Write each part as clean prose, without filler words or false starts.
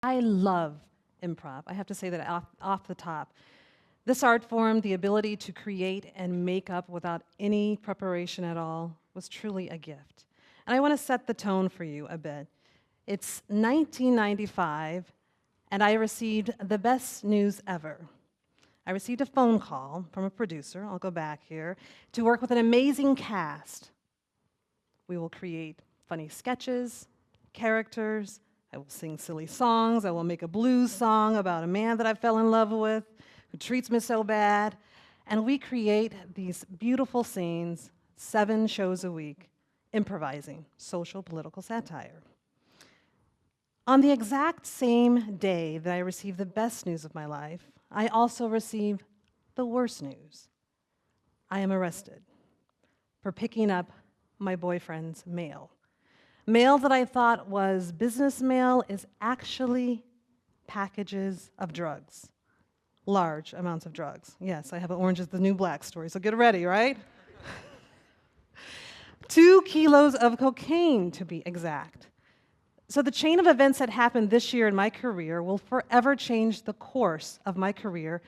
I love improv. I have to say that off the top. This art form, the ability to create and make up without any preparation at all, was truly a gift. And I want to set the tone for you a bit. It's 1995, and I received the best news ever. I received a phone call from a producer, I'll go back here, to work with an amazing cast. We will create funny sketches, characters, I will sing silly songs, I will make a blues song about a man that I fell in love with, who treats me so bad, and we create these beautiful scenes, 7 shows a week, improvising social political satire. On the exact same day that I received the best news of my life, I also received the worst news. I am arrested for picking up my boyfriend's mail. Mail that I thought was business mail is actually packages of drugs. Large amounts of drugs. Yes, I have an Orange is the New Black story, so get ready, right? 2 kilos of cocaine, to be exact. So the chain of events that happened this year in my career will forever change the course of my career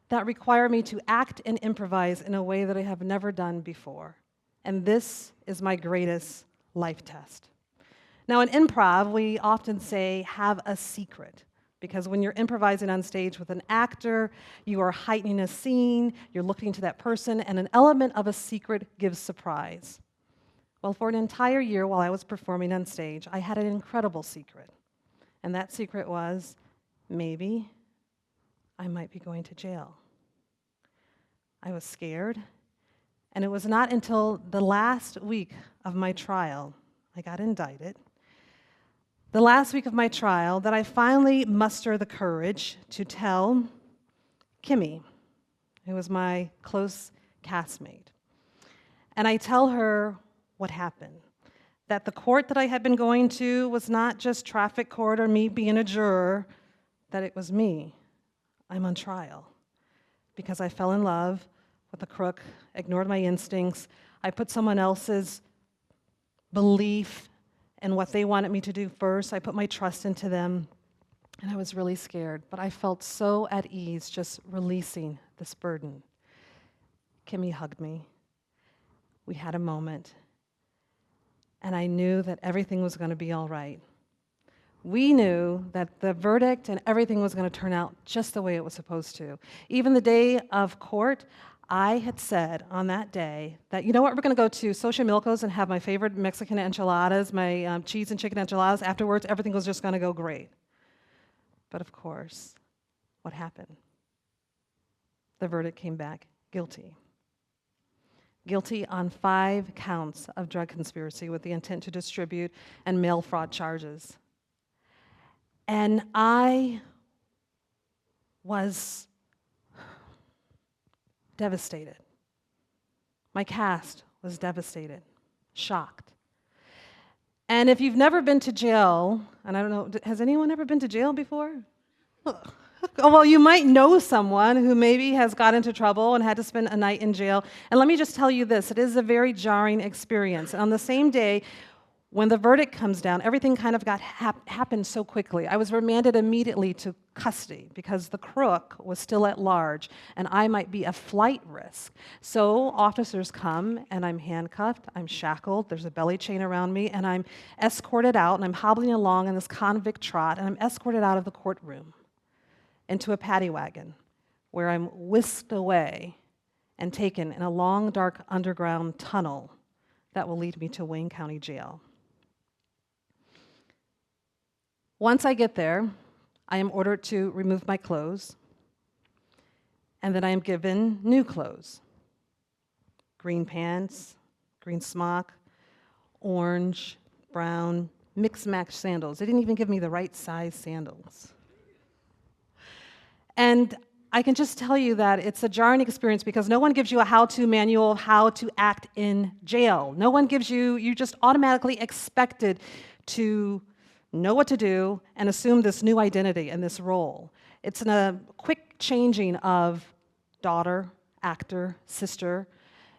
that require me to act and improvise in a way that I have never done before. And this is my greatest life test. Now in improv, we often say, have a secret. Because when you're improvising on stage with an actor, you are heightening a scene, you're looking to that person, and an element of a secret gives surprise. Well, for an entire year while I was performing on stage, I had an incredible secret. And that secret was, maybe I might be going to jail. I was scared, and it was not until the last week of my trial, I got indicted, the last week of my trial, that I finally muster the courage to tell Kimmy, who was my close castmate. And I tell her what happened, that the court that I had been going to was not just traffic court or me being a juror, that it was me. I'm on trial because I fell in love with a crook, ignored my instincts. I put someone else's belief in what they wanted me to do first. I put my trust into them, and I was really scared, but I felt so at ease just releasing this burden. Kimmy hugged me. We had a moment, and I knew that everything was going to be all right. We knew that the verdict and everything was going to turn out just the way it was supposed to. Even the day of court, I had said on that day that, you know what, we're going to go to Xochimilco's and have my favorite Mexican enchiladas, my cheese and chicken enchiladas. Afterwards, everything was just going to go great. But of course, what happened? The verdict came back guilty. Guilty on 5 counts of drug conspiracy with the intent to distribute and mail fraud charges. And I was devastated. My cast was devastated, shocked. And if you've never been to jail, and I don't know, has anyone ever been to jail before? Well, you might know someone who maybe has got into trouble and had to spend a night in jail. And let me just tell you this, it is a very jarring experience. And on the same day, when the verdict comes down, everything kind of happened so quickly. I was remanded immediately to custody because the crook was still at large and I might be a flight risk. So officers come and I'm handcuffed, I'm shackled, there's a belly chain around me, and I'm escorted out, and I'm hobbling along in this convict trot, and I'm escorted out of the courtroom into a paddy wagon where I'm whisked away and taken in a long, dark underground tunnel that will lead me to Wayne County Jail. Once I get there, I am ordered to remove my clothes, and then I am given new clothes. Green pants, green smock, orange, brown, mix-match sandals. They didn't even give me the right size sandals. And I can just tell you that it's a jarring experience because no one gives you a how-to manual of how to act in jail. No one gives you, you're just automatically expected to know what to do and assume this new identity and this role. It's a quick changing of daughter, actor, sister,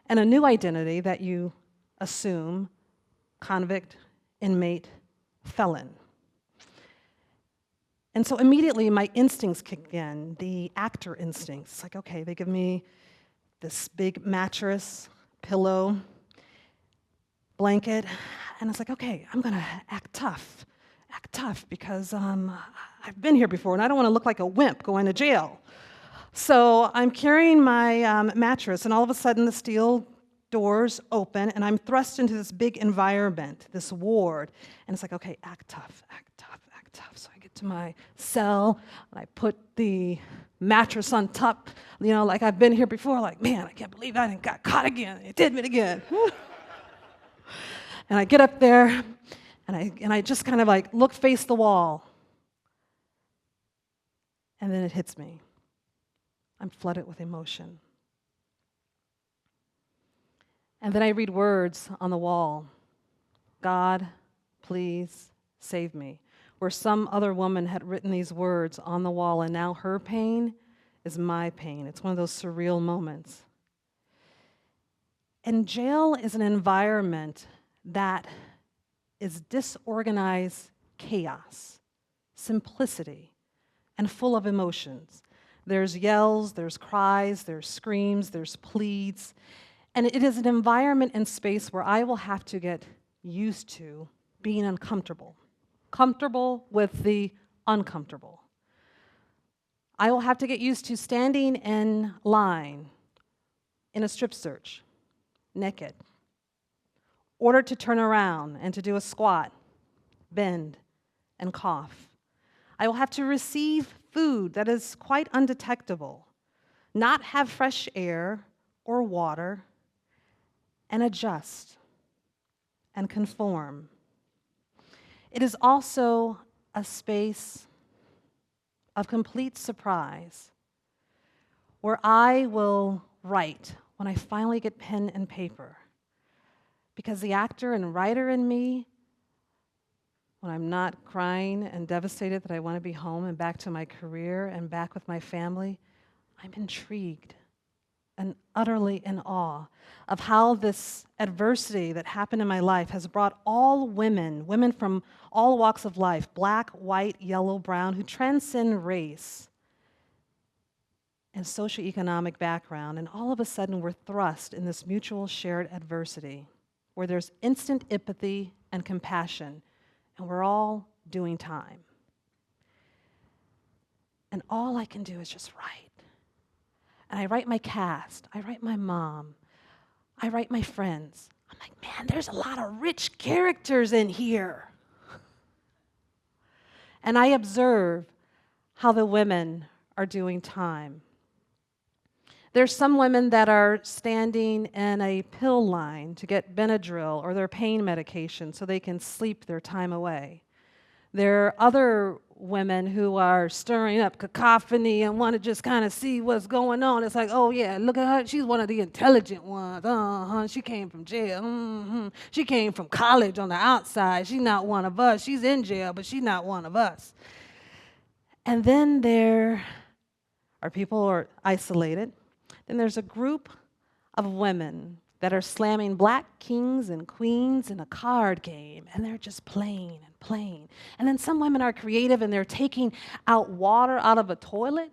and a new identity that you assume, convict, inmate, felon. And so immediately my instincts kick in, the actor instincts. It's like, okay, they give me this big mattress, pillow, blanket, and it's like, okay, I'm gonna act tough because I've been here before and I don't wanna look like a wimp going to jail. So I'm carrying my mattress, and all of a sudden the steel doors open and I'm thrust into this big environment, this ward, and it's like, okay, act tough. So I get to my cell and I put the mattress on top, like I've been here before, like, man, I can't believe I got caught again. It did me again. And I get up there and I just kind of like face the wall. And then it hits me. I'm flooded with emotion. And then I read words on the wall. God, please save me. Where some other woman had written these words on the wall, and now her pain is my pain. It's one of those surreal moments. And jail is an environment that is disorganized chaos, simplicity, and full of emotions. There's yells, there's cries, there's screams, there's pleads. And it is an environment and space where I will have to get used to being uncomfortable, comfortable with the uncomfortable. I will have to get used to standing in line in a strip search, naked, ordered to turn around and to do a squat, bend, and cough. I will have to receive food that is quite undetectable, not have fresh air or water, and adjust and conform. It is also a space of complete surprise where I will write when I finally get pen and paper, because the actor and writer in me, when I'm not crying and devastated that I want to be home and back to my career and back with my family, I'm intrigued and utterly in awe of how this adversity that happened in my life has brought all women from all walks of life, black, white, yellow, brown, who transcend race and socioeconomic background, and all of a sudden we're thrust in this mutual shared adversity where there's instant empathy and compassion, and we're all doing time. And all I can do is just write. And I write my cast, I write my mom, I write my friends. I'm like, man, there's a lot of rich characters in here. And I observe how the women are doing time. There's some women that are standing in a pill line to get Benadryl or their pain medication so they can sleep their time away. There are other women who are stirring up cacophony and want to just kind of see what's going on. It's like, oh yeah, look at her. She's one of the intelligent ones. She came from jail. She came from college on the outside. She's not one of us. She's in jail, but she's not one of us. And then there are people who are isolated. Then there's a group of women that are slamming black kings and queens in a card game, and they're just playing and playing. And then some women are creative, and they're taking out water out of a toilet,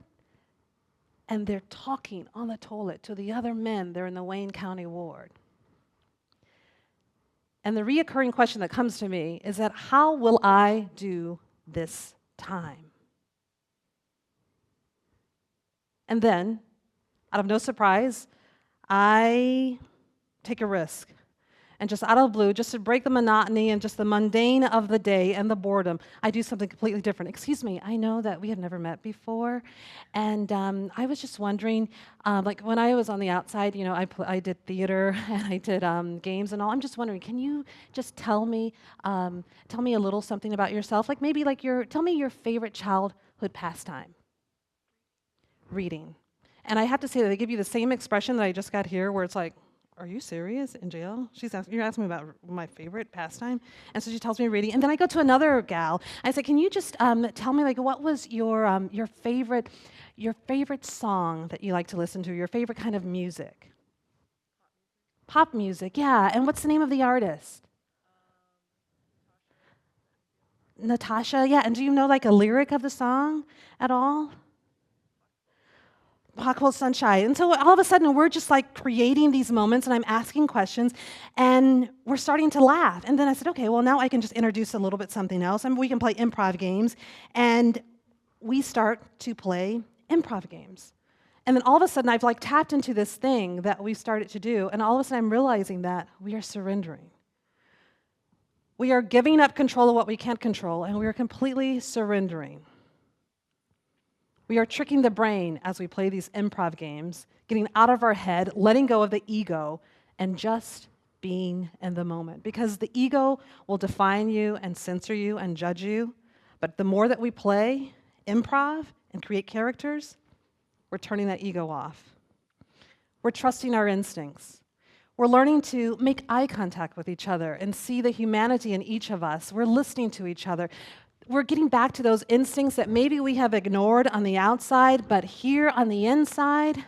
and they're talking on the toilet to the other men. They're in the Wayne County ward. And the reoccurring question that comes to me is that, how will I do this time? And then, out of no surprise, I take a risk. And just out of the blue, just to break the monotony and just the mundane of the day and the boredom, I do something completely different. Excuse me, I know that we have never met before, and I was just wondering, like when I was on the outside, I did theater and I did games and all. I'm just wondering, can you just tell me a little something about yourself? Like maybe tell me your favorite childhood pastime. Reading. And I have to say that they give you the same expression that I just got here, where it's like, are you serious? In jail? You're asking me about my favorite pastime? And so she tells me reading. And then I go to another gal. I say, can you just tell me, what was your favorite song that you like to listen to, your favorite kind of music? Pop music, yeah. And what's the name of the artist? Natasha, yeah, and do you know like a lyric of the song at all? Hot Cold Sunshine. And so all of a sudden, we're just like creating these moments, and I'm asking questions, and we're starting to laugh. And then I said, okay, well, now I can just introduce a little bit something else, and we can play improv games. And we start to play improv games. And then all of a sudden, I've like tapped into this thing that we started to do, and all of a sudden, I'm realizing that we are surrendering. We are giving up control of what we can't control, and we are completely surrendering. We are tricking the brain as we play these improv games, getting out of our head, letting go of the ego, and just being in the moment. Because the ego will define you and censor you and judge you. But the more that we play improv and create characters, we're turning that ego off. We're trusting our instincts. We're learning to make eye contact with each other and see the humanity in each of us. We're listening to each other. We're getting back to those instincts that maybe we have ignored on the outside, but here on the inside,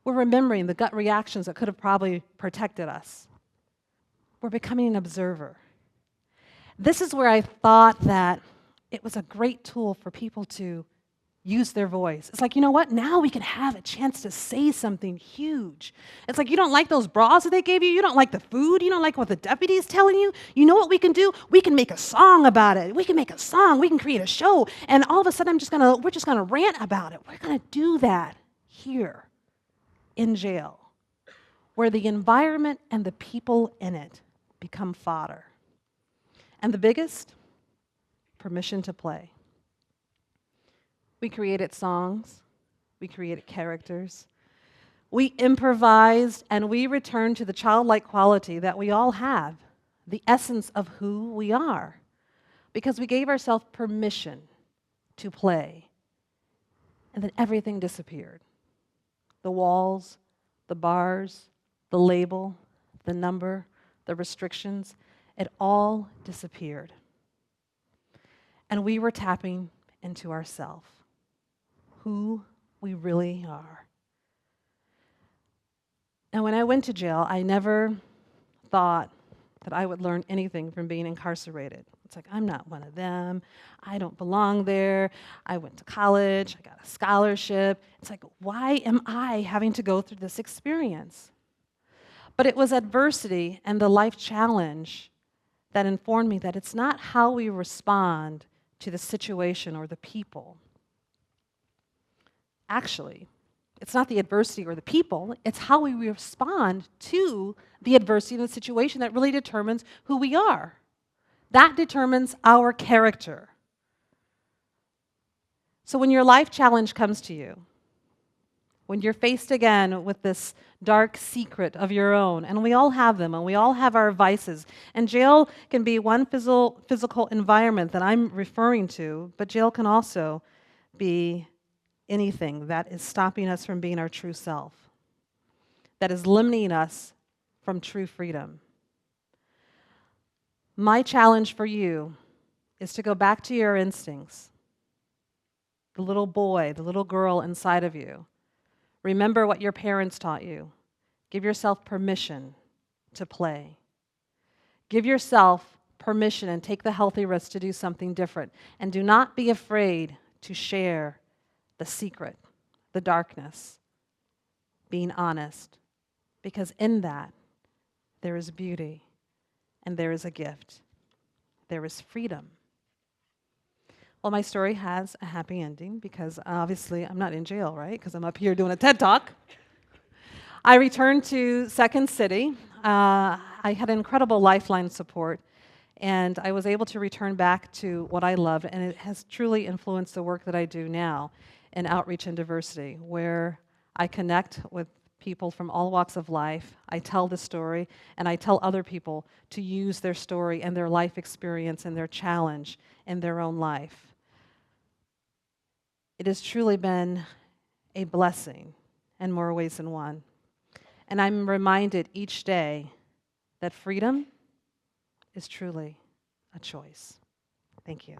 we're remembering the gut reactions that could have probably protected us. We're becoming an observer. This is where I thought that it was a great tool for people to use their voice. It's like, you know what? Now we can have a chance to say something huge. It's like, you don't like those bras that they gave you? You don't like the food? You don't like what the deputy is telling you? You know what we can do? We can make a song about it. We can make a song. We can create a show. And all of a sudden, we're just gonna rant about it. We're gonna do that here in jail, where the environment and the people in it become fodder. And the biggest, permission to play. We created songs, we created characters, we improvised, and we returned to the childlike quality that we all have, the essence of who we are, because we gave ourselves permission to play, and then everything disappeared. The walls, the bars, the label, the number, the restrictions, it all disappeared. And we were tapping into ourselves. Who we really are. And when I went to jail, I never thought that I would learn anything from being incarcerated. It's like, I'm not one of them. I don't belong there. I went to college. I got a scholarship. It's like, why am I having to go through this experience? But it was adversity and the life challenge that informed me that it's not how we respond to the situation or the people. Actually, it's not the adversity or the people, it's how we respond to the adversity and the situation that really determines who we are. That determines our character. So when your life challenge comes to you, when you're faced again with this dark secret of your own, and we all have them, and we all have our vices, and jail can be one physical environment that I'm referring to, but jail can also be anything that is stopping us from being our true self, that is limiting us from true freedom. My challenge for you is to go back to your instincts, the little boy, the little girl inside of you. Remember what your parents taught you. Give yourself permission to play. Give yourself permission and take the healthy risk to do something different. And do not be afraid to share the secret, the darkness, being honest, because in that there is beauty and there is a gift. There is freedom. Well, my story has a happy ending because obviously I'm not in jail, right? Because I'm up here doing a TED Talk. I returned to Second City. I had incredible lifeline support, and I was able to return back to what I loved, and it has truly influenced the work that I do now in outreach and diversity, where I connect with people from all walks of life. I tell the story, and I tell other people to use their story and their life experience and their challenge in their own life. It has truly been a blessing in more ways than one. And I'm reminded each day that freedom is truly a choice. Thank you.